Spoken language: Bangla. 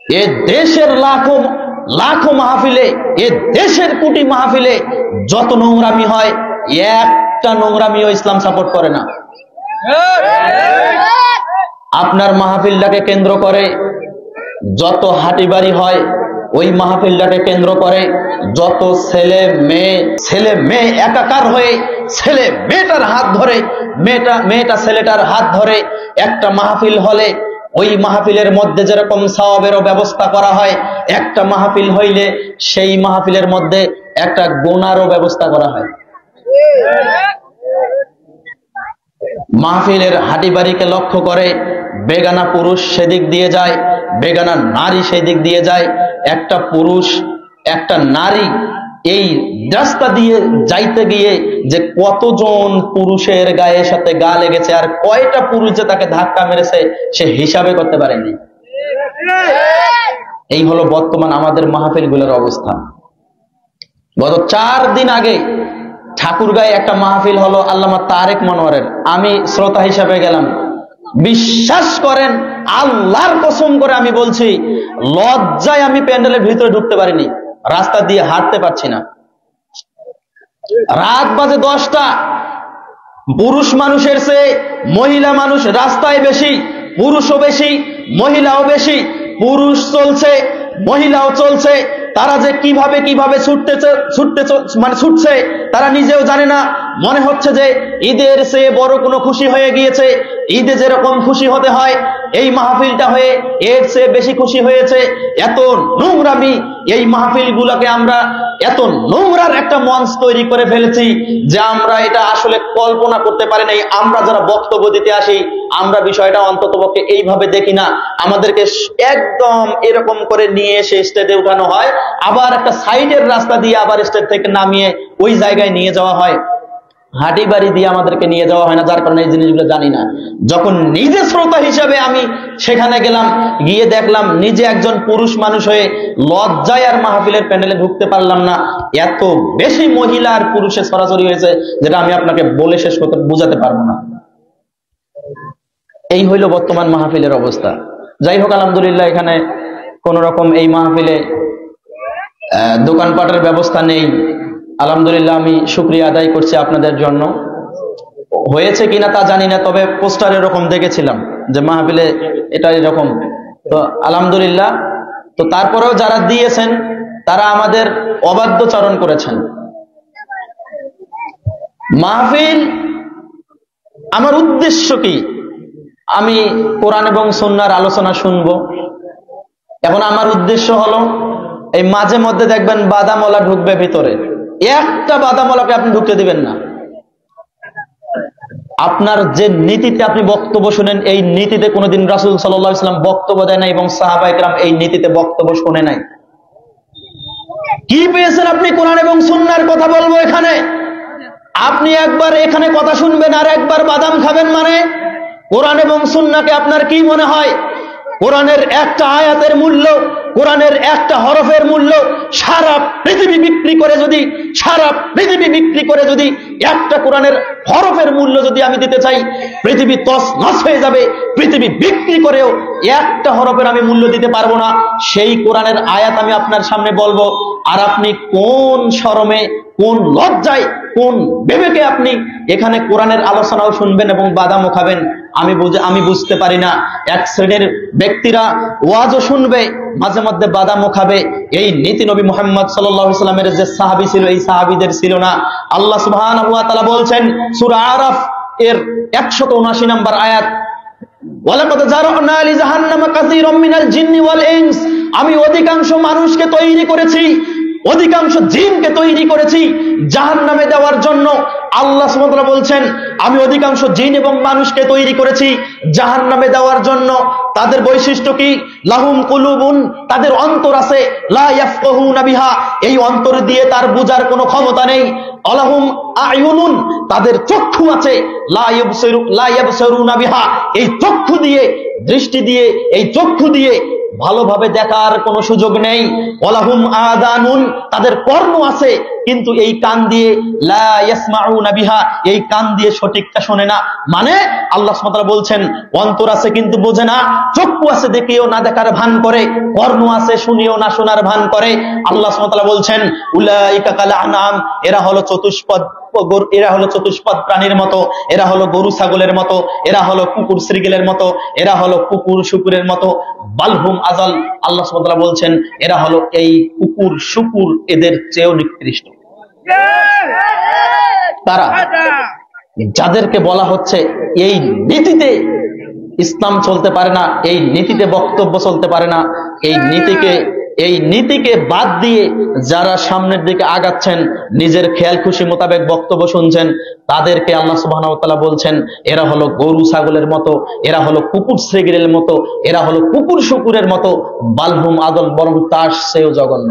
এ দেশের লাখো লাখো মাহফিলে, এ দেশের কোটি মাহফিলে যত নোংরামি হয়, একটা নোংরামিও ইসলাম সাপোর্ট করে না। আপনার মাহফিলটাকে কেন্দ্র করে যত হাটিবাড়ি হয়, ওই মাহফিলটাকে কেন্দ্র করে যত ছেলে মেয়ে একাকার হয়ে ছেলে মেয়েটার হাত ধরে, মেয়েটা ছেলেটার হাত ধরে একটা মাহফিল হলে, ওই মাহফিলের মধ্যে যেরকম সওয়াবেরও ব্যবস্থা করা হয়, একটা মাহফিল হইলে সেই মাহফিলের মধ্যে একটা গুনাহরও ব্যবস্থা করা হয়। মাহফিলের হাটিবাড়িকে লক্ষ্য করে বেগানা পুরুষ সেদিক দিয়ে যায়, বেগানা নারী সেদিক দিয়ে যায়। একটা পুরুষ একটা নারী এই রাস্তা দিয়ে যাইতে গিয়ে যে কতজন পুরুষের গায়ের সাথে গা লেগেছে আর কয়টা পুরুষ যে তাকে ধাক্কা মেরেছে সে হিসাবে করতে পারেনি। এই হলো বর্তমান আমাদের মাহফিলগুলোর অবস্থা। গত 4 দিন আগে ঠাকুরগাঁয়ে একটা মাহফিল হলো আল্লামা তারেক মনোয়ারের। আমি শ্রোতা হিসাবে গেলাম। বিশ্বাস করেন, আল্লাহর কসম করে আমি বলছি, লজ্জায় আমি প্যান্ডেলের ভিতরে ঢুকতে পারিনি, রাস্তা দিয়ে হাঁটতে পারছি না। রাত বাজে 10টা, পুরুষ মানুষের চেয়ে মহিলা মানুষ রাস্তায় বেশি, পুরুষও বেশি মহিলাও বেশি। পুরুষ চলছে মহিলাও চলছে, তারা যে কিভাবে ছুটছে তারা নিজেও জানে না। মনে হচ্ছে যে ঈদের চেয়ে বড় কোনো খুশি হয়ে গিয়েছে। ঈদে যেরকম খুশি হতে হয়, এই মাহফিলটা হয়ে এর চেয়ে বেশি খুশি হয়েছে। এত নোংরামি, এই মাহফিলগুলোকে আমরা এত নোংরার একটা মঞ্চ তৈরি করে ফেলেছি যে আমরা এটা আসলে কল্পনা করতে পারি নাই। আমরা যারা বক্তব্য দিতে আসি, আমরা বিষয়টা অন্ততপক্ষে এইভাবে দেখি না। আমাদেরকে একদম এরকম করে নিয়ে এসে স্টেজে উঠানো হয়, আবার একটা সাইডের রাস্তা দিয়ে আবার স্টেজ থেকে নামিয়ে ওই জায়গায় নিয়ে যাওয়া হয়, হাঁটি বাড়ি দিয়ে আমাদেরকে নিয়ে যাওয়া হয় না। যার কারণে এই জিনিসগুলো জানি না। যখন নিজে শ্রোতা হিসাবে আমি সেখানে গেলাম, গিয়ে দেখলাম নিজে একজন পুরুষ মানুষ হয়ে লজ্জায় আর মাহফিলের প্যান্ডেলে ঢুকতে পারলাম না। এত বেশি মহিলা আর পুরুষের সরাসরি হয়েছে যেটা আমি আপনাকে বলে শেষ করতে বুঝাতে পারবো না। এই হইল বর্তমান মাহফিলের অবস্থা। যাই হোক, আলহামদুলিল্লাহ এখানে কোন রকম এই মাহফিলে দোকানপাটের ব্যবস্থা নেই। আলহামদুলিল্লাহ আমি শুকরিয়া আদায় করছি আপনাদের জন্য। হয়েছে কিনা তা জানি না, তবে পোস্টার এরকম দেখেছিলাম যে মাহফিলে এটা এরকম। তো আলহামদুলিল্লাহ। তো তারপরেও যারা দিয়েছেন তারা আমাদের অবাধ্যচরণ করেছেন। মাহফিল আমার উদ্দেশ্য কি? আমি কোরআন এবং সুন্নাহর আলোচনা শুনবো। এখন আমার উদ্দেশ্য হলো, এই মাঝে মধ্যে দেখবেন বাদামওয়ালা ঢুকবে ভিতরে, একটা বাদামওয়ালাকে আপনি ঢুকতে দিবেন না। আপনার যে নীতিতে আপনি বক্তব্য শুনেন, এই নীতিতে কোনোদিন রাসূল সাল্লাল্লাহু আলাইহি ওয়াসাল্লাম বক্তব্য দেয় নাই এবং সাহাবায়ে কেরাম এই নীতিতে বক্তব্য শুনে নাই। কি পেয়েছেন আপনি? কোরআন এবং সুন্নাহর কথা বলবো এখানে। আপনি একবার এখানে কথা শুনবেন আর একবার বাদাম খাবেন, মানে কোরআন এবং সুন্নাহকে আপনার কি মনে হয়? কোরআনের একটা আয়াতের মূল্য, কোরআনের একটা হরফের মূল্য সারা পৃথিবী বিক্রি করে যদি একটা কোরআনের হরফের মূল্য যদি আমি দিতে চাই, পৃথিবী তছনছ হয়ে যাবে। পৃথিবী বিক্রি করেও একটা হরফের আমি মূল্য দিতে পারবো না। সেই কোরআনের আয়াত আমি আপনার সামনে বলবো, আর আপনি কোন শরমে, কোন লজ্জায়, কোন বিবেকে আপনি এখানে কোরআনের আলোচনাও শুনবেন এবং বাদামও খাবেন? আমি বুঝতে পারি না। এক শ্রেণীর ব্যক্তিরা ওয়াজও শুনবে, মাঝে মধ্যে বাদামও খাবে। এই নীতি নবী মুহাম্মদ সাল্লাল্লাহু আলাইহি ওয়াসাল্লামের যে সাহাবী ছিল, এই সাহাবীদের ছিল না। আল্লাহ সুবহানাহু ওয়া তাআলা বলছেন সূরা আরাফ এর 179 নম্বর আয়াত, ওয়ালাকাদ জারানা লি জাহান্নামা কাসীরাম মিনাল জিন্নি ওয়াল ইনস, আমি অধিকাংশ মানুষকে তৈরি করেছি, অধিকাংশ জিনকে তৈরি করেছি জাহান্নামে দেওয়ার জন্য। আল্লাহ সুবহানাহু ওয়া তাআলা বলছেন, আমি অধিকাংশ জিন এবং মানুষকে তৈরি করেছি জাহান্নামে দেওয়ার জন্য। তাদের বৈশিষ্ট্য কি? লাহুম কুলুবুন, তাদের অন্তর আছে, লা ইয়াফকাহুনা বিহা, এই অন্তর দিয়ে তার বুঝার কোনো ক্ষমতা নেই। আলাহুম আয়ুনুন, তাদের চক্ষু আছে, লা ইয়াবসিরুনা বিহা, এই চক্ষু দিয়ে, দৃষ্টি দিয়ে, এই চক্ষু দিয়ে ভালোভাবে দেখার কোনো সুযোগ নেই। ওয়ালাহুম আযানুন, তাদের কর্ণ আছে কিন্তু এই কান দিয়ে লা ইয়াসমাউনা বিহা, এই কান দিয়ে সঠিকটা শোনে না। মানে আল্লাহ সুবহানাহু ওয়া তাআলা বলছেন অন্তর আছে কিন্তু বোঝে না, চক্ষু আছে দেখিও না দেখার ভান করে, কর্ণ আছে শুনিও না শোনার ভান করে। আল্লাহ সুবহানাহু ওয়া তাআলা বলছেন উলাইকা কাল আনআম, এরা হলো চতুষ্পদ, এরা হলো চতুষ্পদ প্রাণীর মতো, এরা হলো গরু ছাগলের মতো, এরা হলো কুকুর শ্রীগেলের মতো, এরা হলো কুকুর শুকুরের মতো। বালহুম আজাল, আল্লাহ সুবহানাহু ওয়া তাআলা বলছেন এরা হলো এই কুকুর শুকুর এদের চেয়েও নিকৃষ্ট। তারা যাদেরকে বলা হচ্ছে এই নীতিতে ইসলাম চলতে পারে না, এই নীতিতে বক্তব্য চলতে পারে না, এই নীতিকে বাদ দিয়ে যারা সামনের দিকে আগাচ্ছেন, নিজের খেয়াল খুশি মোতাবেক বক্তব্য শুনছেন, তাদেরকে আল্লাহ সুবহানাহু ওয়া তাআলা বলছেন এরা হলো গরু ছাগলের মতো, এরা হলো কুকুর শ্রীগিলের মতো, এরা হলো কুকুর শুকুরের মতো। বালহুম আদল, বরং তার চেয়েও জঘন্য।